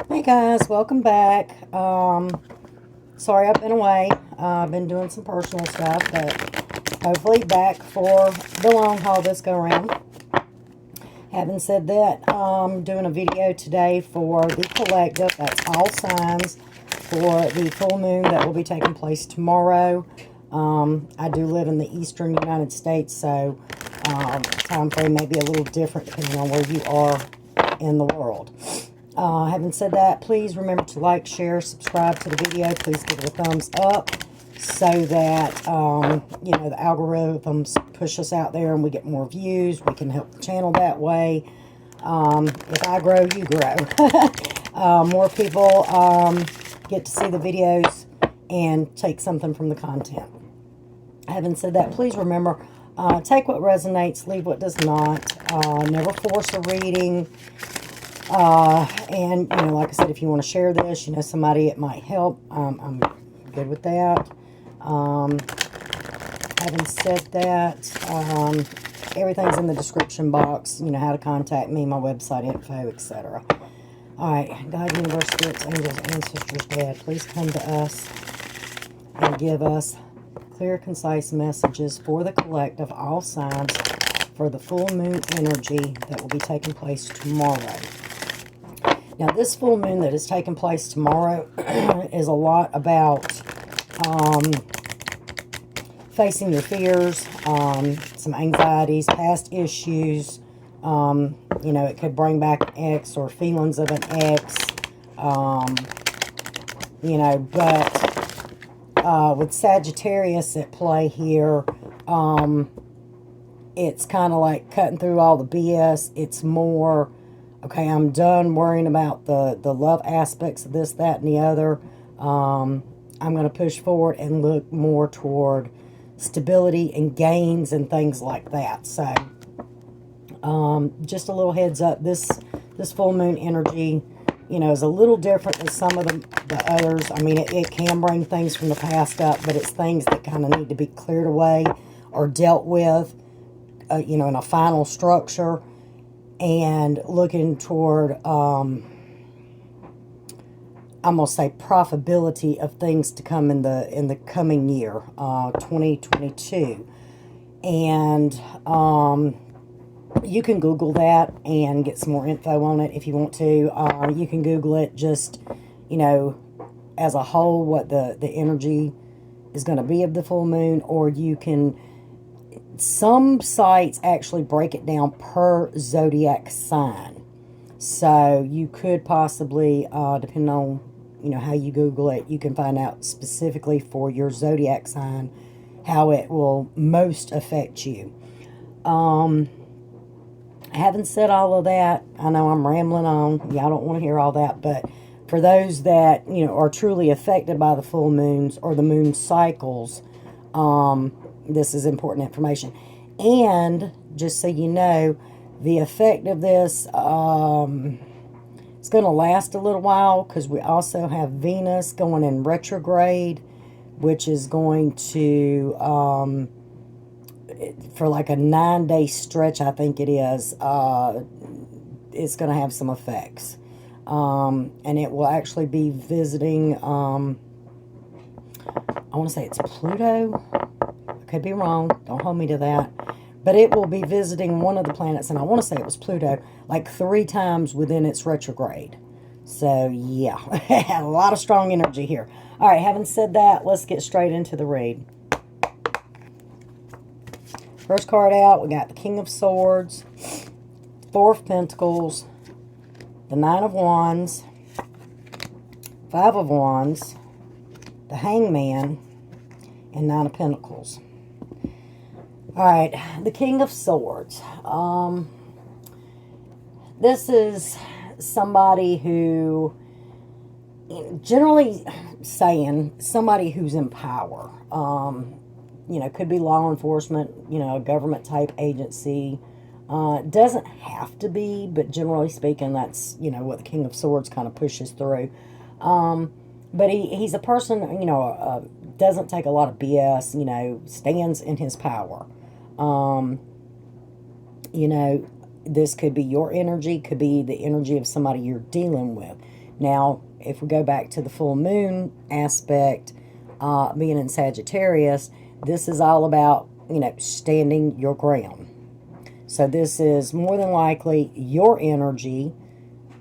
Hey guys, welcome back. Sorry I've been away. I've been doing some personal stuff, but hopefully back for the long haul this go around. Having said that, I'm doing a video today for the collective. That's all signs for the full moon that will be taking place tomorrow. I do live in the eastern United States, so time frame may be a little different depending on where you are in the world. Having said that, please remember to like, share, subscribe to the video. Please give it a thumbs up so that, the algorithms push us out there and we get more views. We can help the channel that way. If I grow, you grow. More people get to see the videos and take something from the content. Having said that, please remember, take what resonates, leave what does not. Never force a reading. And, like I said, if you want to share this, somebody it might help, I'm good with that. Having said that, everything's in the description box, how to contact me, my website info, etc. Alright, God, universe, spirits, angels, ancestors, Dad, please come to us and give us clear, concise messages for the collective, all signs, for the full moon energy that will be taking place tomorrow. Now, this full moon that is taking place tomorrow is a lot about facing your fears, some anxieties, past issues. It could bring back an ex or feelings of an ex. But with Sagittarius at play here, it's kind of like cutting through all the BS. It's more, okay, I'm done worrying about the love aspects of this, that, and the other. I'm going to push forward and look more toward stability and gains and things like that. So, just a little heads up, this full moon energy, is a little different than some of the others. I mean, it can bring things from the past up, but it's things that kind of need to be cleared away or dealt with, in a final structure. And looking toward, I'm going to say, profitability of things to come in the coming year, 2022. And you can Google that and get some more info on it if you want to. You can Google it just, as a whole, what the energy is going to be of the full moon, or you can... Some sites actually break it down per zodiac sign. So you could possibly, depending on, how you Google it, you can find out specifically for your zodiac sign how it will most affect you. Having said all of that, I know I'm rambling on. Y'all don't want to hear all that, but for those that, are truly affected by the full moons or the moon cycles, this is important information. And just so you know, the effect of this, it's going to last a little while, because we also have Venus going in retrograde, which is going to, for like a 9-day stretch, I think it is, it's going to have some effects. And it will actually be visiting, I want to say it's Pluto. Could be wrong. Don't hold me to that. But it will be visiting one of the planets, and I want to say it was Pluto, like 3 times within its retrograde. So, yeah. A lot of strong energy here. All right, having said that, let's get straight into the read. First card out, we got the King of Swords, 4 of Pentacles, the 9 of Wands, 5 of Wands, the Hangman, and 9 of Pentacles. Alright, the King of Swords. This is somebody who, generally saying, somebody who's in power. Could be law enforcement, a government type agency. Doesn't have to be, but generally speaking, that's, what the King of Swords kind of pushes through. But he's a person, doesn't take a lot of BS, stands in his power. This could be your energy, could be the energy of somebody you're dealing with. Now, if we go back to the full moon aspect, being in Sagittarius, this is all about, standing your ground. So this is more than likely your energy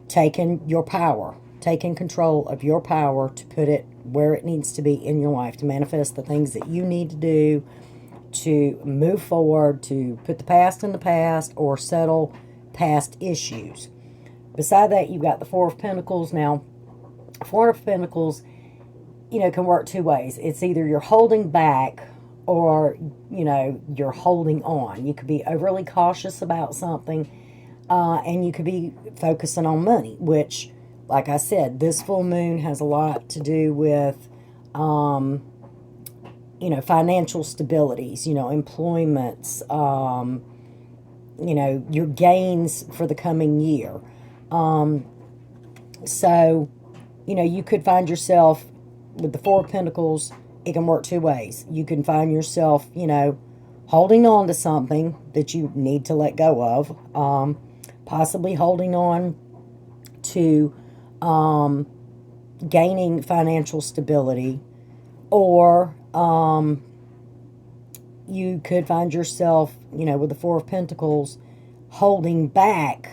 taking your power, taking control of your power to put it where it needs to be in your life, to manifest the things that you need to do, to move forward, to put the past in the past, or settle past issues. Beside that, you've got the Four of Pentacles. Now, Four of Pentacles, can work two ways. It's either you're holding back or, you're holding on. You could be overly cautious about something, and you could be focusing on money, which, like I said, this full moon has a lot to do with, financial stabilities, employments, your gains for the coming year. So, you could find yourself with the Four of Pentacles. It can work two ways. You can find yourself, holding on to something that you need to let go of, possibly holding on to gaining financial stability, or you could find yourself, with the Four of Pentacles, holding back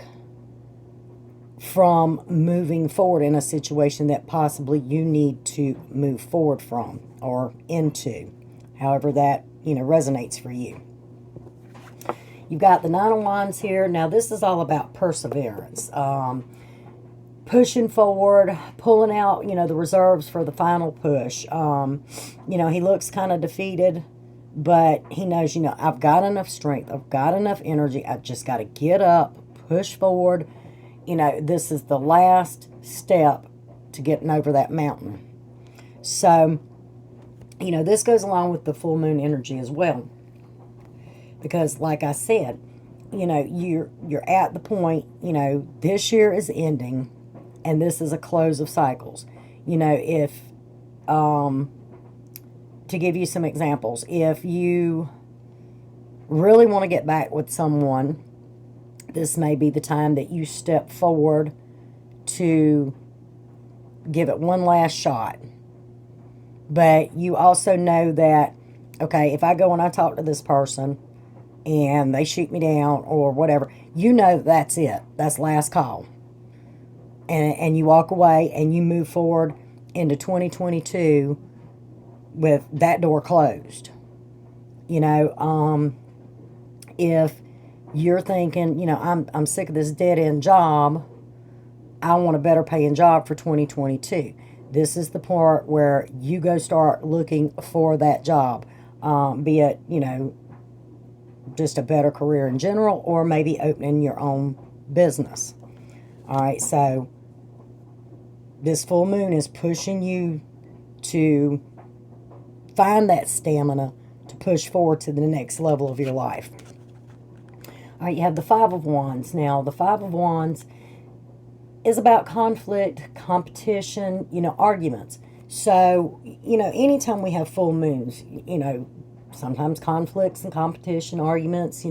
from moving forward in a situation that possibly you need to move forward from or into, however that, resonates for you. You've got the Nine of Wands here. Now, this is all about perseverance, pushing forward, pulling out, the reserves for the final push. He looks kind of defeated, but he knows, I've got enough strength, I've got enough energy, I've just got to get up, push forward. This is the last step to getting over that mountain. So, this goes along with the full moon energy as well. Because, like I said, you're at the point, this year is ending, and this is a close of cycles. If, to give you some examples, if you really want to get back with someone, this may be the time that you step forward to give it one last shot. But you also know that, okay, if I go and I talk to this person and they shoot me down or whatever, that's it. That's last call. And you walk away and you move forward into 2022 with that door closed. If you're thinking, I'm sick of this dead-end job, I want a better paying job for 2022. This is the part where you go start looking for that job, be it, just a better career in general, or maybe opening your own business. All right, so this full moon is pushing you to find that stamina to push forward to the next level of your life. All right, you have the Five of Wands. Now, the Five of Wands is about conflict, competition, arguments. So, anytime we have full moons, sometimes conflicts and competition, arguments,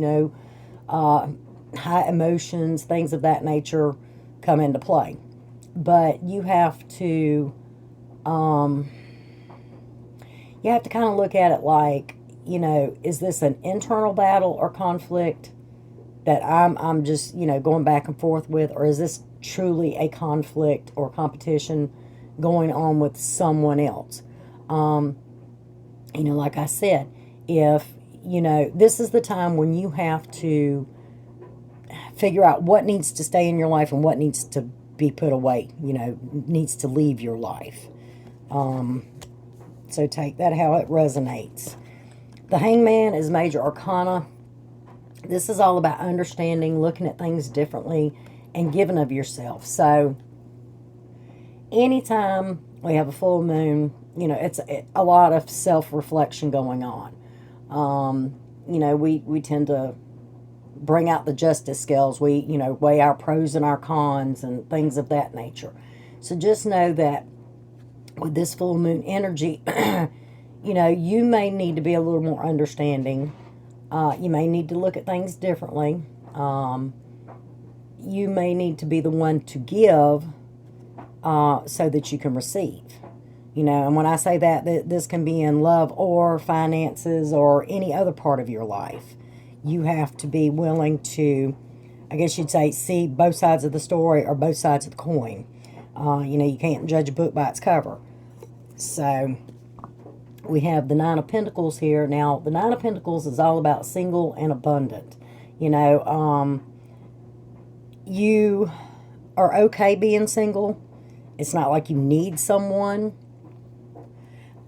high emotions, things of that nature come into play. But you have to kind of look at it like, is this an internal battle or conflict that I'm just, going back and forth with, or is this truly a conflict or competition going on with someone else? Like I said, if, this is the time when you have to figure out what needs to stay in your life and what needs to be put away, needs to leave your life. So take that how it resonates. The Hangman is major arcana. This is all about understanding, looking at things differently, and giving of yourself. So anytime we have a full moon, it's a lot of self-reflection going on. We tend to bring out the justice scales. We, weigh our pros and our cons and things of that nature. So just know that with this full moon energy, you may need to be a little more understanding. You may need to look at things differently. You may need to be the one to give so that you can receive. You know, and when I say that, this can be in love or finances or any other part of your life. You have to be willing to, I guess you'd say, see both sides of the story or both sides of the coin. You know, you can't judge a book by its cover. So, we have the Nine of Pentacles here. Now, the Nine of Pentacles is all about single and abundant. You know, you are okay being single. It's not like you need someone.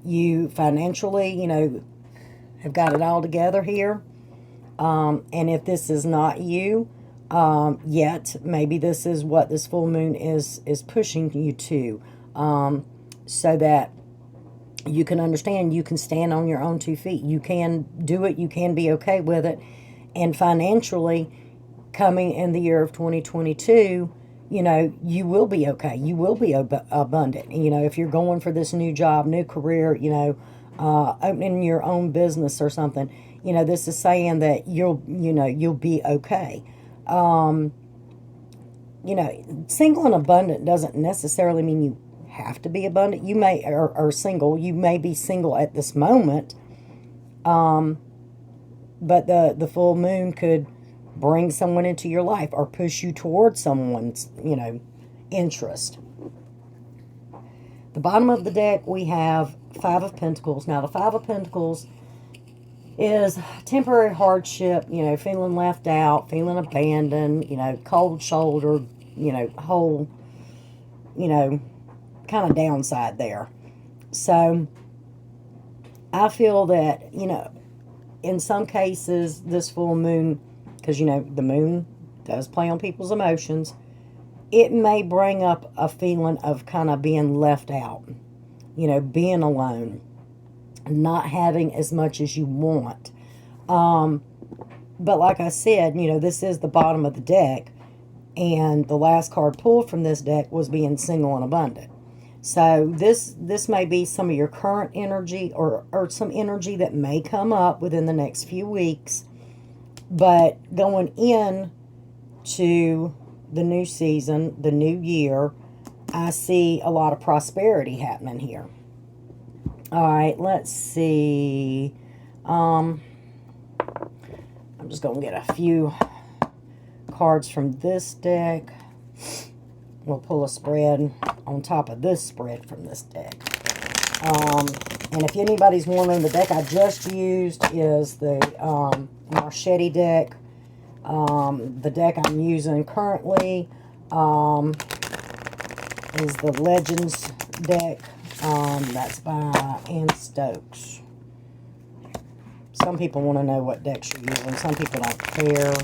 You financially, you know, have got it all together here. And if this is not you yet, maybe this is what this full moon is pushing you to, so that you can understand, you can stand on your own 2 feet. You can do it. You can be okay with it. And financially, coming in the year of 2022, you know, you will be okay. You will be abundant. You know, if you're going for this new job, new career, you know, opening your own business or something, you know, this is saying that you'll be okay. You know, single and abundant doesn't necessarily mean you have to be abundant. You may, or single, you may be single at this moment. But the full moon could bring someone into your life or push you towards someone's, you know, interest. The bottom of the deck, we have Five of Pentacles. Now, the Five of Pentacles is temporary hardship, you know, feeling left out, feeling abandoned, you know, cold shoulder, you know, whole, you know, kind of downside there. So, I feel that, you know, in some cases, this full moon, because, you know, the moon does play on people's emotions, it may bring up a feeling of kind of being left out, you know, being alone, not having as much as you want. But like I said, you know, this is the bottom of the deck, and the last card pulled from this deck was being single and abundant. So this may be some of your current energy or some energy that may come up within the next few weeks. But going in to the new season, the new year, I see a lot of prosperity happening here. All right, let's see. I'm just going to get a few cards from this deck. We'll pull a spread on top of this spread from this deck. And if anybody's wondering, the deck I just used is the Chariot deck. The deck I'm using currently is the Legends deck. That's by Ann Stokes. Some people want to know what decks you're using. Some people don't care.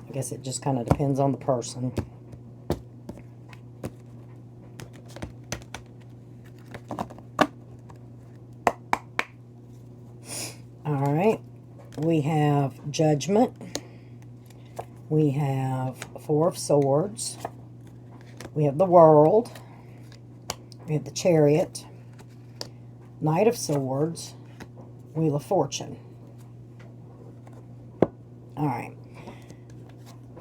I guess it just kind of depends on the person. Alright, we have Judgment. We have Four of Swords. We have the World. We have the Chariot. Knight of Swords. Wheel of Fortune. Alright.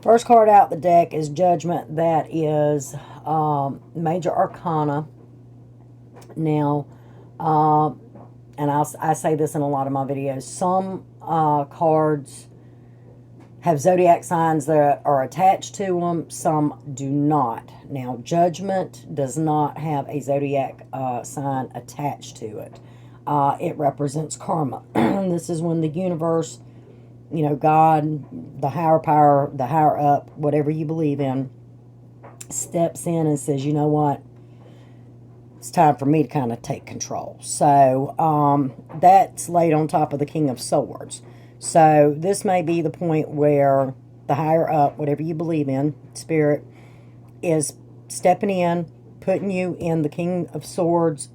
First card out the deck is Judgment. That is Major Arcana. Now, and I say this in a lot of my videos, some cards have zodiac signs that are attached to them. Some do not. Now, Judgment does not have a zodiac sign attached to it. It represents karma. This is when the universe, you know, God, the higher power, the higher up, whatever you believe in, steps in and says, you know what? It's time for me to kind of take control. So, that's laid on top of the King of Swords. So, this may be the point where the higher up, whatever you believe in, Spirit, is stepping in, putting you in the King of Swords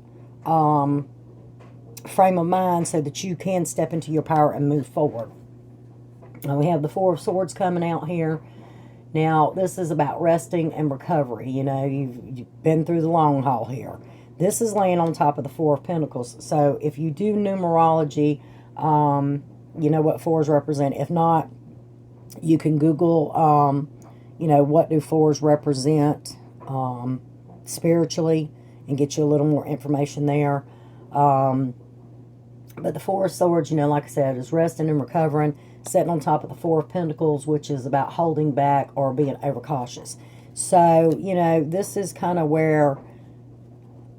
frame of mind so that you can step into your power and move forward. Now, we have the Four of Swords coming out here. Now, this is about resting and recovery. You know, you've been through the long haul here. This is laying on top of the Four of Pentacles. So, if you do numerology, you know what fours represent. If not, you can Google, you know, what do fours represent spiritually and get you a little more information there. But the Four of Swords, like I said, is resting and recovering, sitting on top of the Four of Pentacles, which is about holding back or being overcautious. So, this is kind of where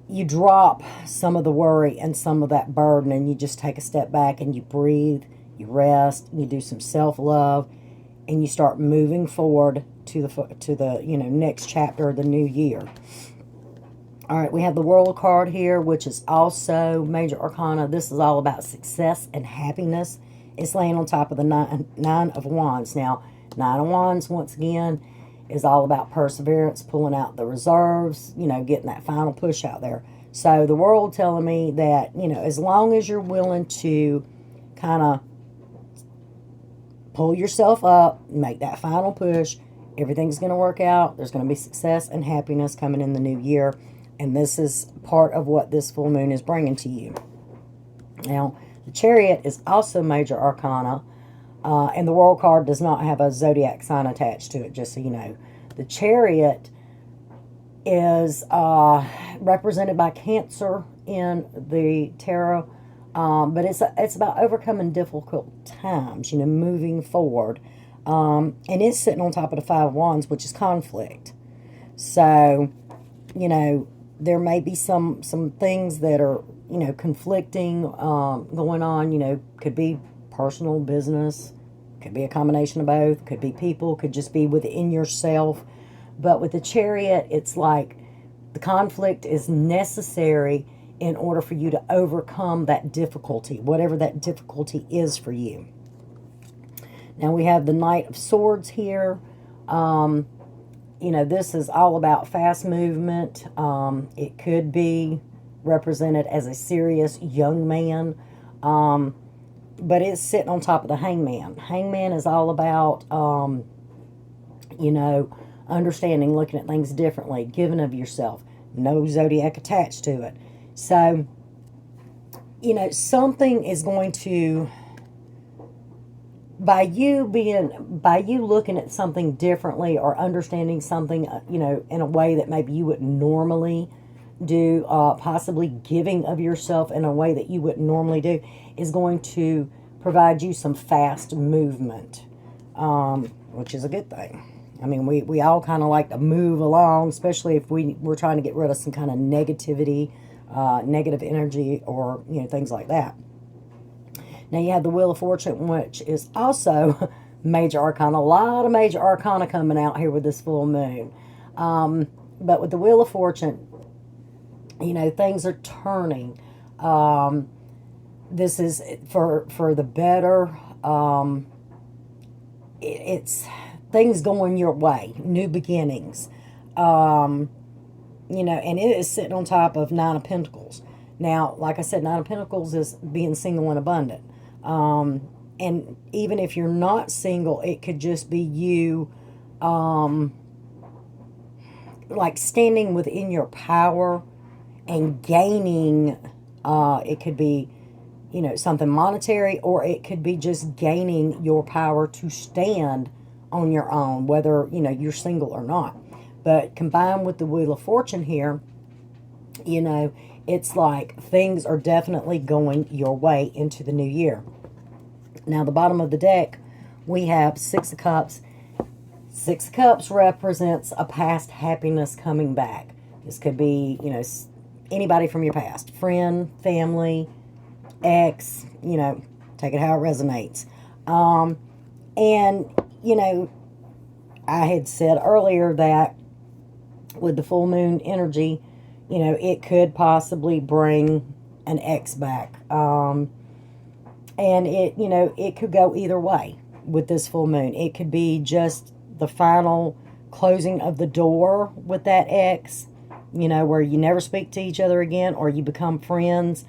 you drop some of the worry and some of that burden, and you just take a step back and you breathe, you rest, you do some self-love, and you start moving forward to the next chapter of the new year. All right, we have the World card here, which is also Major Arcana. This is all about success and happiness. It's laying on top of the Nine of Wands. Now, Nine of Wands, once again, is all about perseverance, pulling out the reserves, getting that final push out there. So the World telling me that, as long as you're willing to kind of pull yourself up, make that final push, everything's going to work out. There's going to be success and happiness coming in the new year. And this is part of what this full moon is bringing to you. Now, the Chariot is also Major Arcana. And the World card does not have a zodiac sign attached to it, just so you know. The Chariot is represented by Cancer in the tarot. But it's about overcoming difficult times, moving forward. And it's sitting on top of the Five of Wands, which is conflict. So, there may be some things that are, conflicting going on. Could be personal, business, could be a combination of both, could be people, could just be within yourself. But with the Chariot, it's like the conflict is necessary in order for you to overcome that difficulty, whatever that difficulty is for you. Now we have the Knight of Swords here. This is all about fast movement. It could be represented as a serious young man. But it's sitting on top of the Hangman. Hangman is all about, understanding, looking at things differently, giving of yourself. No zodiac attached to it. So, something is going to, by you looking at something differently or understanding something, in a way that maybe you wouldn't normally do, possibly giving of yourself in a way that you wouldn't normally do, is going to provide you some fast movement, which is a good thing. I mean, we all kind of like to move along, especially if we're trying to get rid of some kind of negativity, negative energy, or, things like that. Now you have the Wheel of Fortune, which is also Major Arcana. A lot of Major Arcana coming out here with this full moon. But with the Wheel of Fortune, things are turning. This is for the better. It's things going your way, new beginnings. And it is sitting on top of Nine of Pentacles. Now, like I said, Nine of Pentacles is being single and abundant. And even if you're not single, it could just be you, like standing within your power and gaining, it could be, something monetary, or it could be just gaining your power to stand on your own, whether, you're single or not. But combined with the Wheel of Fortune here, it's like things are definitely going your way into the new year. Now, the bottom of the deck, we have Six of Cups. Six of Cups represents a past happiness coming back. This could be, anybody from your past. Friend, family, ex, take it how it resonates. And, I had said earlier that with the full moon energy, it could possibly bring an ex back. And it could go either way with this full moon. It could be just the final closing of the door with that ex, where you never speak to each other again, or you become friends.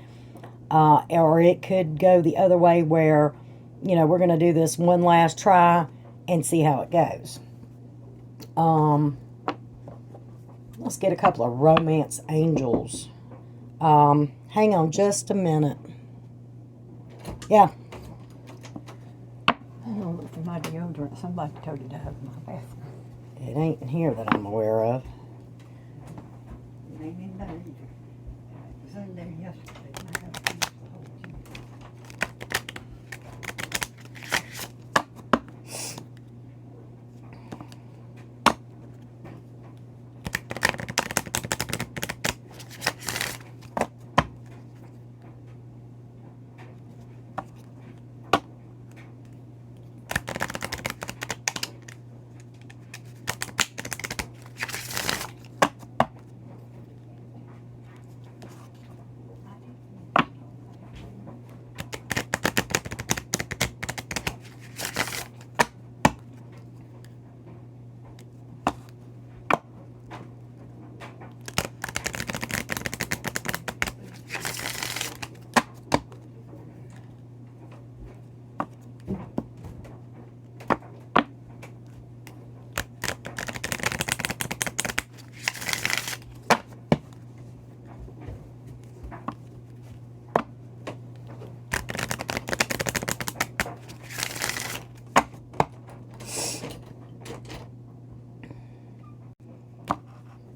Or it could go the other way where, we're going to do this one last try and see how it goes. Let's get a couple of romance angels. Hang on just a minute. Yeah. I'm going to look for my deodorant. Somebody told you to have my bathroom. It ain't in here that I'm aware of. ain't in there either. It was in there yesterday. And I haven't used the whole thing.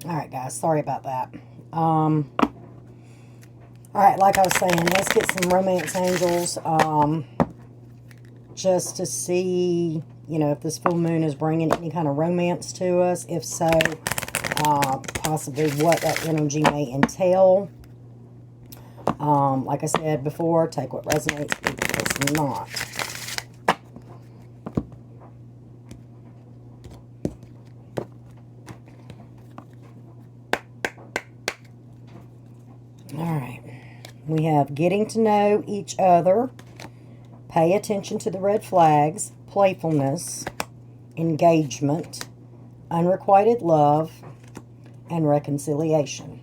Alright guys, sorry about that. Alright, like I was saying, let's get some romance angels, just to see, you know, if this full moon is bringing any kind of romance to us. If so, possibly what that energy may entail. Like I said before, take what resonates, leave what's not. Alright, we have getting to know each other, pay attention to the red flags, playfulness, engagement, unrequited love, and reconciliation.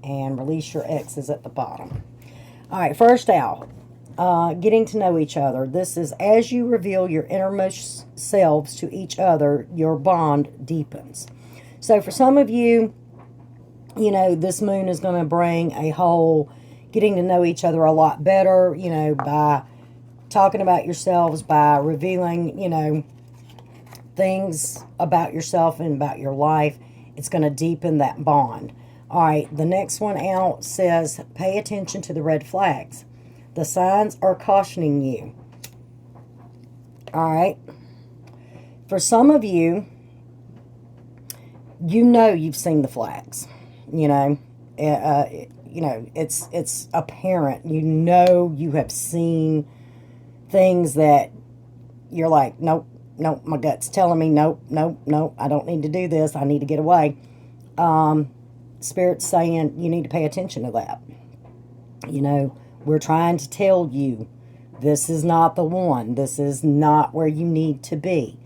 And release your exes at the bottom. Alright, first out, getting to know each other. This is as you reveal your innermost selves to each other, your bond deepens. So for some of you, you know, this moon is going to bring a whole getting to know each other a lot better, you know, by talking about yourselves, by revealing, you know, things about yourself and about your life. It's going to deepen that bond. All right, the next one out says, pay attention to the red flags. The signs are cautioning you. All right. For some of you, you know you've seen the flags. You know, it's apparent. You know you have seen things that you're like, nope, my gut's telling me, nope, I don't need to do this. I need to get away. Spirit's saying you need to pay attention to that. You know, we're trying to tell you this is not the one. This is not where you need to be.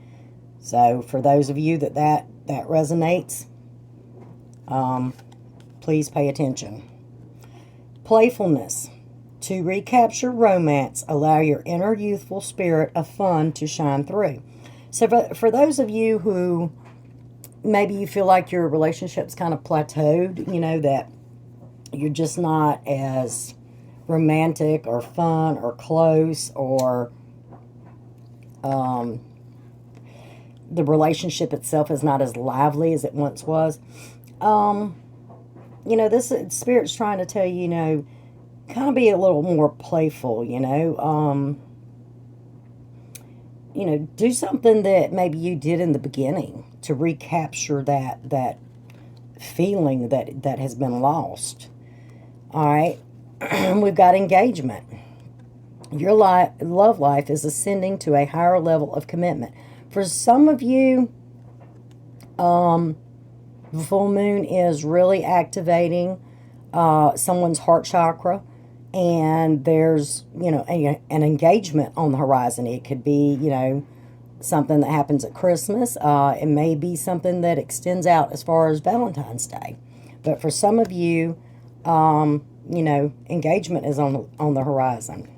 So for those of you that resonates, please pay attention. Playfulness. To recapture romance, allow your inner youthful spirit of fun to shine through. So for those of you who maybe you feel like your relationship's kind of plateaued, you know, that you're just not as romantic or fun or close, or the relationship itself is not as lively as it once was. You know, this Spirit's trying to tell you, you know, kind of be a little more playful, you know. You know, do something that maybe you did in the beginning to recapture that feeling that has been lost. All right. We've got engagement. Your love life is ascending to a higher level of commitment. For some of you, the full moon is really activating someone's heart chakra, and there's, you know, an engagement on the horizon. It could be, you know, something that happens at Christmas. It may be something that extends out as far as Valentine's Day. But for some of you, you know, engagement is on the horizon.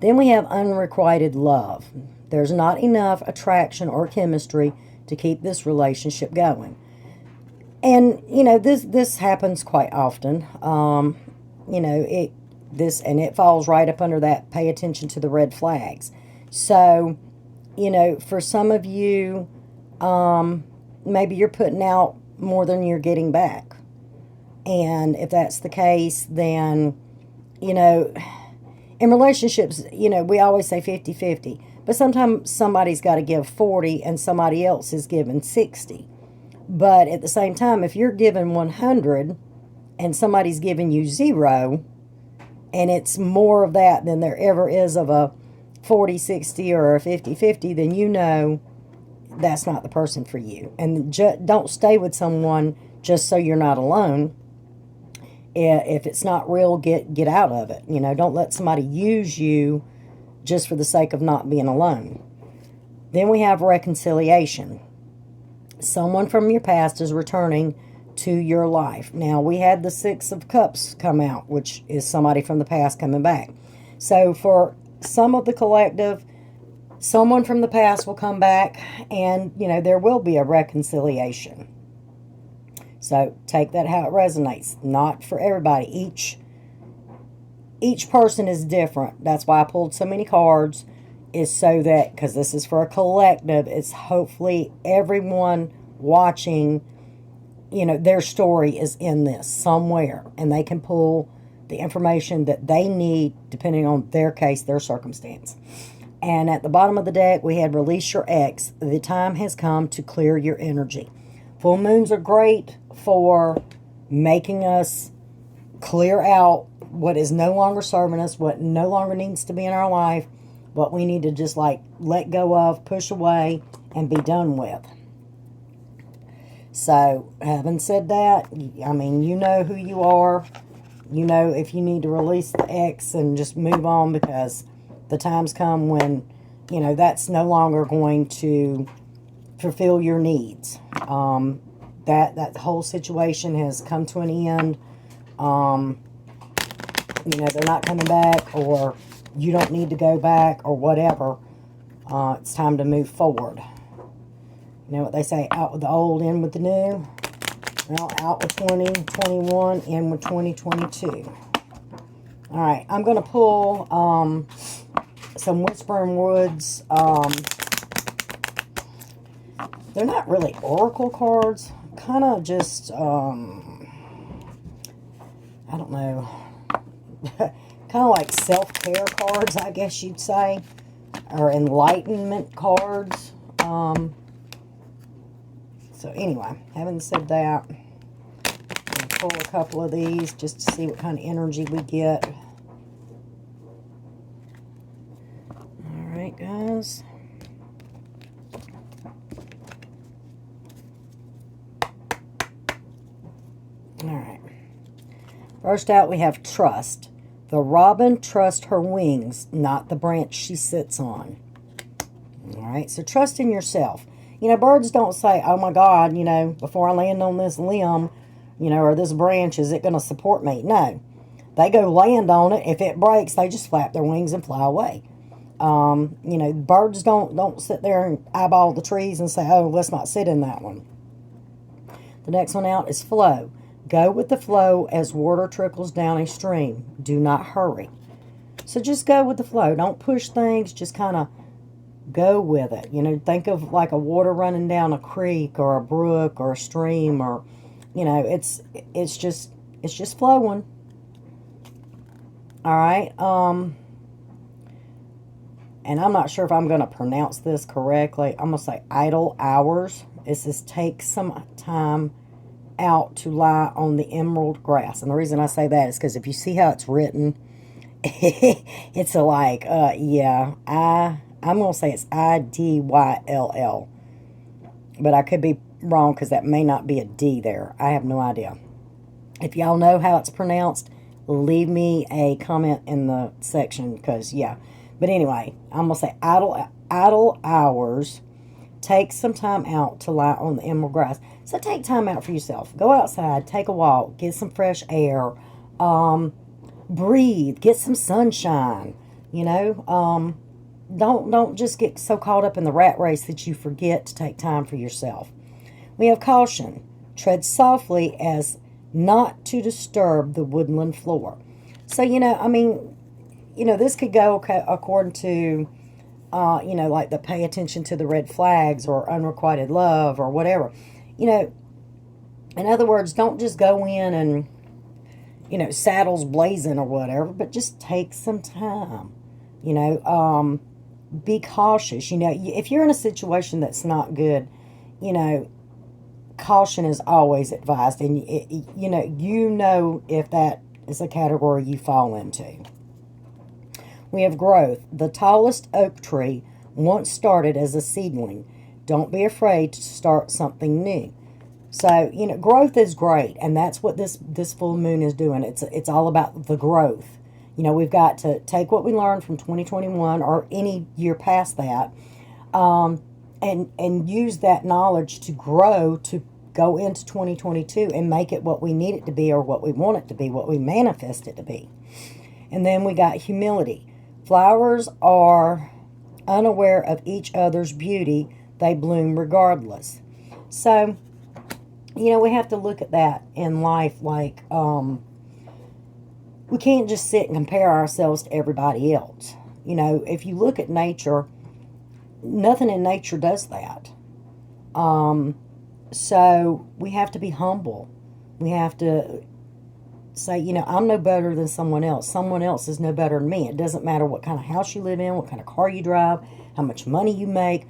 Then we have unrequited love. There's not enough attraction or chemistry to keep this relationship going. And, you know, this happens quite often. You know, it falls right up under that pay attention to the red flags. So, you know, for some of you, maybe you're putting out more than you're getting back. And if that's the case, then, you know, in relationships, you know, we always say 50-50. But sometimes somebody's got to give 40 and somebody else is giving 60. But at the same time, if you're giving 100 and somebody's giving you 0, and it's more of that than there ever is of a 40-60 or a 50-50, then you know that's not the person for you. And don't stay with someone just so you're not alone. If it's not real, get out of it. You know, don't let somebody use you just for the sake of not being alone. Then we have reconciliation. Someone from your past is returning to your life. Now, we had the 6 of Cups come out, which is somebody from the past coming back. So for some of the collective, someone from the past will come back, and, you know, there will be a reconciliation. So take that how it resonates. Not for everybody. Each person is different. That's why I pulled so many cards, is so that, because this is for a collective, it's hopefully everyone watching, you know, their story is in this somewhere, and they can pull the information that they need depending on their case, their circumstance. And at the bottom of the deck, we had release your ex. The time has come to clear your energy. Full moons are great for making us clear out what is no longer serving us, what no longer needs to be in our life, what we need to just like let go of, push away, and be done with. So, having said that, I mean, you know who you are. You know if you need to release the ex and just move on, because the times come when, you know, that's no longer going to fulfill your needs. That whole situation has come to an end. You know, they're not coming back, or you don't need to go back, or whatever. It's time to move forward. You know what they say, out with the old, in with the new. Well, out with 2021, in with 2022. Alright, I'm going to pull some Whispering Woods. They're not really oracle cards. Kind of just, I don't know. Kind of like self-care cards, I guess you'd say. Or enlightenment cards. So anyway, having said that, I'm going to pull a couple of these just to see what kind of energy we get. Alright, guys. Alright. First out, we have trust. The robin trusts her wings, not the branch she sits on. Alright, so trust in yourself. You know, birds don't say, oh my God, you know, before I land on this limb, you know, or this branch, is it going to support me? No. They go land on it. If it breaks, they just flap their wings and fly away. You know, birds don't sit there and eyeball the trees and say, oh, let's not sit in that one. The next one out is flow. Go with the flow as water trickles down a stream. Do not hurry. So just go with the flow. Don't push things. Just kind of go with it. You know, think of like a water running down a creek or a brook or a stream, or, you know, it's just flowing. All right. And I'm not sure if I'm going to pronounce this correctly. I'm going to say idle hours. It says take some time out to lie on the emerald grass. And the reason I say that is because if you see how it's written, it's a like, yeah, I'm going to say it's I-D-Y-L-L. But I could be wrong because that may not be a D there. I have no idea. If y'all know how it's pronounced, leave me a comment in the section because, yeah. But anyway, I'm going to say idle hours. Take some time out to lie on the emerald grass. So take time out for yourself. Go outside, take a walk, get some fresh air, breathe, get some sunshine. You know, don't just get so caught up in the rat race that you forget to take time for yourself. We have caution. Tread softly as not to disturb the woodland floor. So, you know, I mean, you know, this could go according to, you know, like the pay attention to the red flags or unrequited love or whatever. You know, In other words, don't just go in and, saddles blazing or whatever, but just take some time. Be cautious. If you're in a situation that's not good, caution is always advised. And, if that is a category you fall into. We have growth. The tallest oak tree once started as a seedling. Don't be afraid to start something new. So, growth is great, and that's what this full moon is doing. It's all about the growth. We've got to take what we learned from 2021 or any year past that, and use that knowledge to grow, to go into 2022 and make it what we need it to be, or what we want it to be, what we manifest it to be. And then we got humility. Flowers are unaware of each other's beauty. They bloom regardless. So, we have to look at that in life. Like, we can't just sit and compare ourselves to everybody else. If you look at nature, nothing in nature does that. So we have to be humble. We have to say, I'm no better than someone else. Someone else is no better than me. It doesn't matter what kind of house you live in, what kind of car you drive, how much money you make.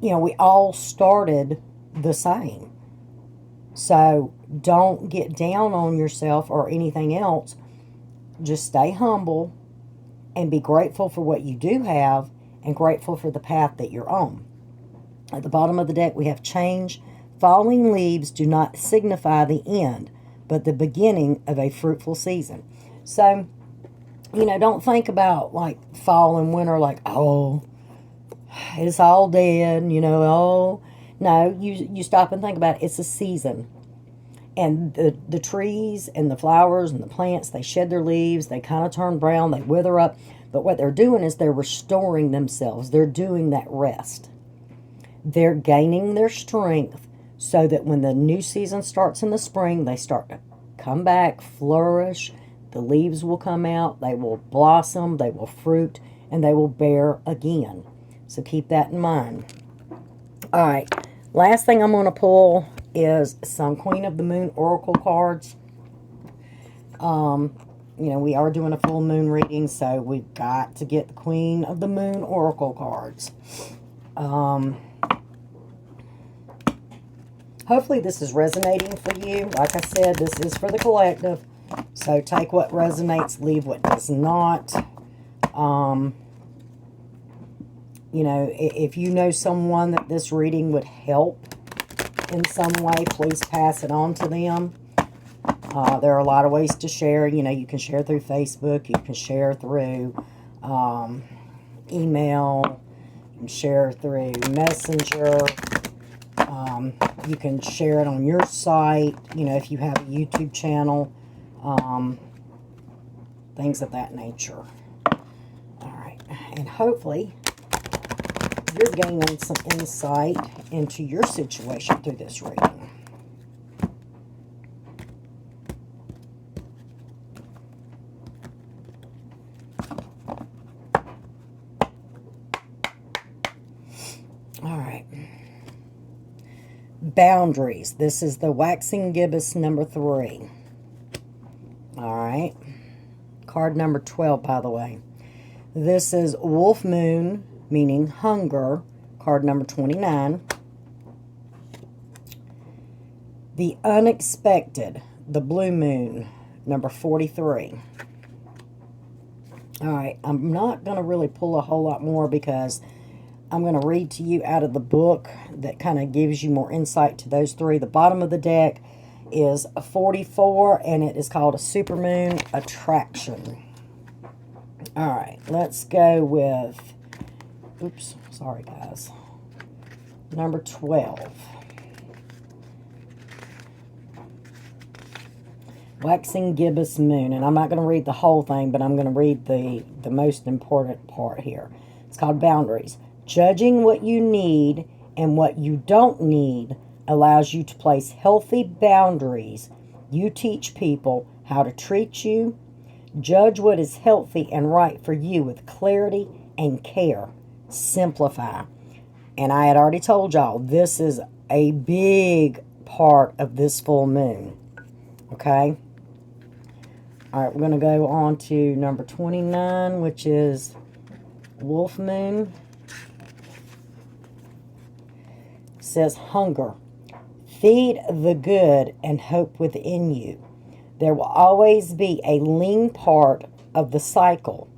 We all started the same. So don't get down on yourself or anything else. Just stay humble and be grateful for what you do have, and grateful for the path that you're on. At the bottom of the deck, we have change. Falling leaves do not signify the end, but the beginning of a fruitful season. So, don't think about like fall and winter like, oh, it's all dead, oh. No, you stop and think about it. It's a season. And the trees and the flowers and the plants, they shed their leaves, they kind of turn brown, they wither up. But what they're doing is they're restoring themselves. They're doing that rest. They're gaining their strength so that when the new season starts in the spring, they start to come back, flourish. The leaves will come out, they will blossom, they will fruit, and they will bear again. So keep that in mind. All right, last thing I'm going to pull is some Queen of the Moon Oracle cards. We are doing a full moon reading, so we've got to get the Queen of the Moon Oracle cards. Hopefully this is resonating for you. Like I said, this is for the collective. So take what resonates, leave what does not. If you know someone that this reading would help in some way, please pass it on to them. There are a lot of ways to share. You can share through Facebook. You can share through email. You can share through Messenger. You can share it on your site, if you have a YouTube channel. Things of that nature. All right. And hopefully you're gaining some insight into your situation through this reading. All right. Boundaries. This is the Waxing Gibbous number 3. All right. Card number 12, by the way. This is Wolf Moon, meaning hunger. Card number 29. The Unexpected, the Blue Moon, number 43. All right. I'm not going to really pull a whole lot more because I'm going to read to you out of the book that kind of gives you more insight to those three. The bottom of the deck is a 44, and it is called a Supermoon Attraction. All right, let's go with, oops, sorry guys, number 12. Waxing Gibbous Moon, and I'm not going to read the whole thing, but I'm going to read the most important part here. It's called Boundaries. Judging what you need and what you don't need allows you to place healthy boundaries. You teach people how to treat you. Judge what is healthy and right for you with clarity and care. Simplify. And I had already told y'all, this is a big part of this full moon. Okay? All right, we're going to go on to number 29, which is Wolf Moon. It says hunger. Feed the good and hope within you. There will always be a lean part of the cycle.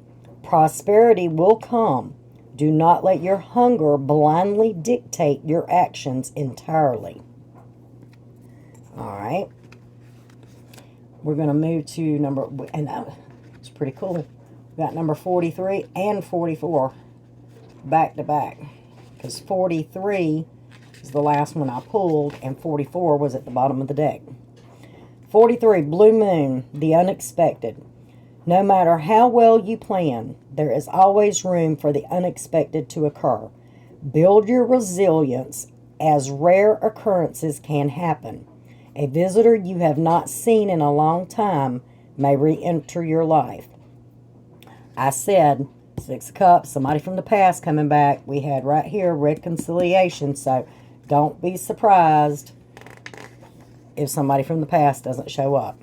Prosperity will come. Do not let your hunger blindly dictate your actions entirely. All right. We're going to move to number, and it's pretty cool. We got number 43 and 44 back to back. Because 43 is the last one I pulled, and 44 was at the bottom of the deck. 43, Blue Moon, the unexpected. No matter how well you plan, there is always room for the unexpected to occur. Build your resilience, as rare occurrences can happen. A visitor you have not seen in a long time may re-enter your life. I said, Six of Cups, somebody from the past coming back. We had right here reconciliation, so don't be surprised if somebody from the past doesn't show up.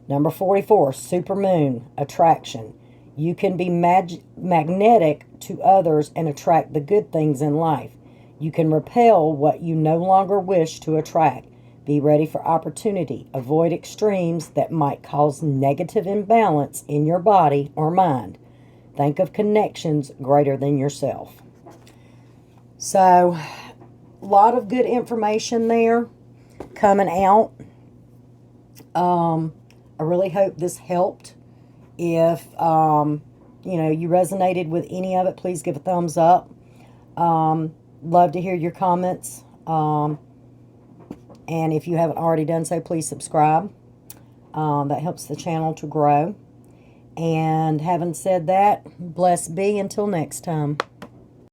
Number 44, Supermoon, attraction. You can be magnetic to others and attract the good things in life. You can repel what you no longer wish to attract. Be ready for opportunity. Avoid extremes that might cause negative imbalance in your body or mind. Think of connections greater than yourself. So, a lot of good information there coming out. I really hope this helped. If, you resonated with any of it, please give a thumbs up. Love to hear your comments. And if you haven't already done so, please subscribe. That helps the channel to grow. And having said that, blessed be until next time.